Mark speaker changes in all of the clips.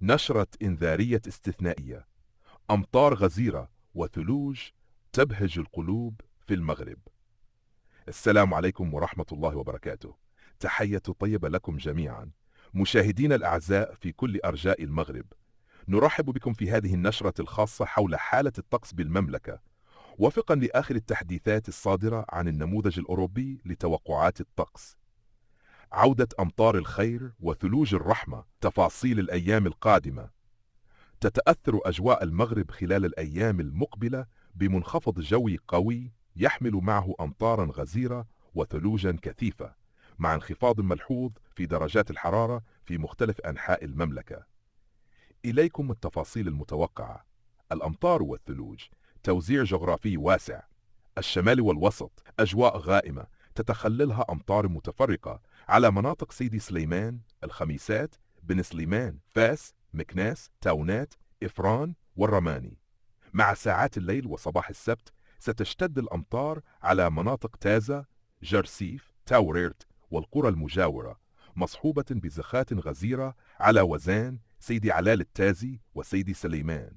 Speaker 1: نشرة إنذارية استثنائية: أمطار غزيرة وثلوج تبهج القلوب في المغرب. السلام عليكم ورحمة الله وبركاته. تحية طيبة لكم جميعا مشاهدينا الأعزاء في كل أرجاء المغرب. نرحب بكم في هذه النشرة الخاصة حول حالة الطقس بالمملكة، وفقا لآخر التحديثات الصادرة عن النموذج الأوروبي لتوقعات الطقس. عودة أمطار الخير وثلوج الرحمة. تفاصيل الأيام القادمة: تتأثر أجواء المغرب خلال الأيام المقبلة بمنخفض جوي قوي يحمل معه أمطارا غزيرة وثلوجا كثيفة، مع انخفاض ملحوظ في درجات الحرارة في مختلف أنحاء المملكة. إليكم التفاصيل المتوقعة. الأمطار والثلوج: توزيع جغرافي واسع. الشمال والوسط أجواء غائمة تتخللها أمطار متفرقة على مناطق سيدي سليمان، الخميسات، بن سليمان، فاس، مكناس، تاونات، إفران والرماني. مع ساعات الليل وصباح السبت ستشتد الأمطار على مناطق تازة، جرسيف، تاوريرت والقرى المجاورة، مصحوبة بزخات غزيرة على وزان سيدي علال التازي وسيدي سليمان.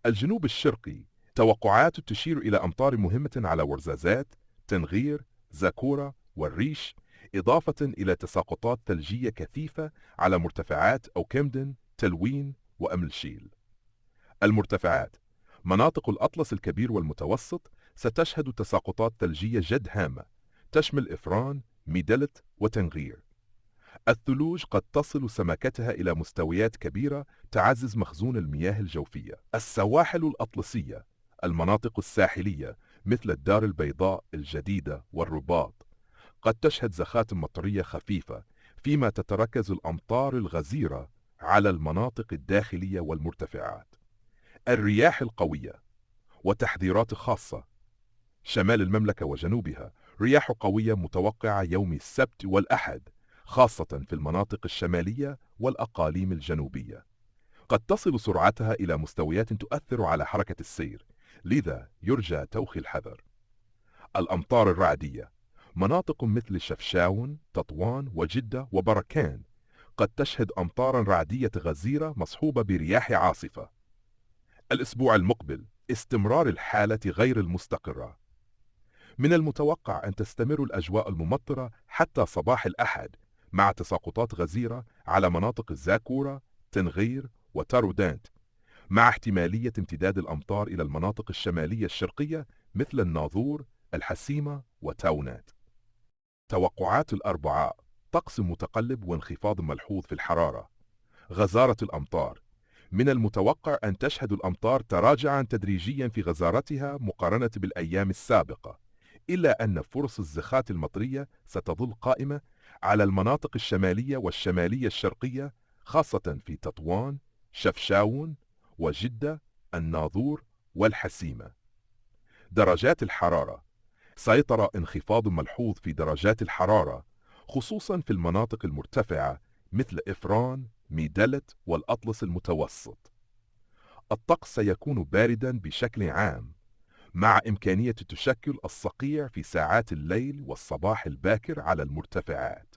Speaker 1: الجنوب الشرقي: توقعات تشير إلى أمطار مهمة على ورزازات، تنغير، زاكورة والريش، إضافة إلى تساقطات ثلجية كثيفة على مرتفعات أوكمدن، تلوين وأملشيل. المرتفعات: مناطق الأطلس الكبير والمتوسط ستشهد تساقطات ثلجية جد هامة تشمل إفران، ميدلت وتنغير. الثلوج قد تصل سماكتها إلى مستويات كبيرة تعزز مخزون المياه الجوفية. السواحل الأطلسية: المناطق الساحلية مثل الدار البيضاء الجديدة والرباط قد تشهد زخات مطرية خفيفة، فيما تتركز الأمطار الغزيرة على المناطق الداخلية والمرتفعات. الرياح القوية وتحذيرات خاصة: شمال المملكة وجنوبها رياح قوية متوقعة يوم السبت والأحد، خاصة في المناطق الشمالية والأقاليم الجنوبية. قد تصل سرعتها إلى مستويات تؤثر على حركة السير، لذا يرجى توخي الحذر. الأمطار الرعدية: مناطق مثل شفشاون، تطوان وجدة وبركان قد تشهد أمطارا رعدية غزيرة مصحوبة برياح عاصفة. الأسبوع المقبل: استمرار الحالة غير المستقرة. من المتوقع أن تستمر الأجواء الممطرة حتى صباح الأحد، مع تساقطات غزيرة على مناطق الزاكورة، تنغير وتارودانت، مع احتمالية امتداد الأمطار إلى المناطق الشمالية الشرقية مثل الناظور، الحسيمة وتاونات. توقعات الأربعاء: طقس متقلب وانخفاض ملحوظ في الحرارة. غزارة الأمطار: من المتوقع أن تشهد الأمطار تراجعا تدريجيا في غزارتها مقارنة بالأيام السابقة، إلا أن فرص الزخات المطرية ستظل قائمة على المناطق الشمالية والشمالية الشرقية، خاصة في تطوان، شفشاون وجدة، الناظور والحسيمة. درجات الحرارة: سيطر انخفاض ملحوظ في درجات الحرارة، خصوصا في المناطق المرتفعة مثل إفران، ميدلت والأطلس المتوسط. الطقس سيكون باردا بشكل عام، مع إمكانية تشكل الصقيع في ساعات الليل والصباح الباكر على المرتفعات.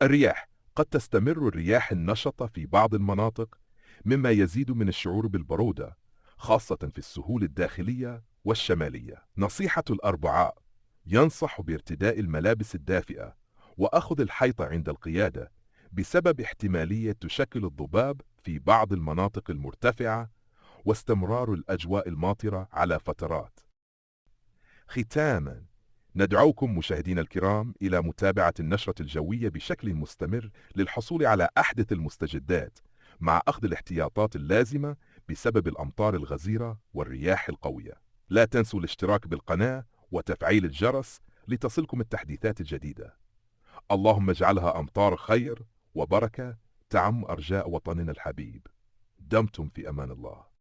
Speaker 1: الرياح: قد تستمر الرياح النشطة في بعض المناطق، مما يزيد من الشعور بالبرودة، خاصة في السهول الداخلية والشمالية. نصيحة الأربعاء: ينصح بارتداء الملابس الدافئة وأخذ الحيطة عند القيادة، بسبب احتمالية تشكل الضباب في بعض المناطق المرتفعة واستمرار الأجواء الماطرة على فترات. ختاما، ندعوكم مشاهدينا الكرام إلى متابعة النشرة الجوية بشكل مستمر للحصول على أحدث المستجدات، مع أخذ الاحتياطات اللازمة بسبب الأمطار الغزيرة والرياح القوية. لا تنسوا الاشتراك بالقناة وتفعيل الجرس لتصلكم التحديثات الجديدة. اللهم اجعلها أمطار خير وبركة تعم أرجاء وطننا الحبيب. دمتم في أمان الله.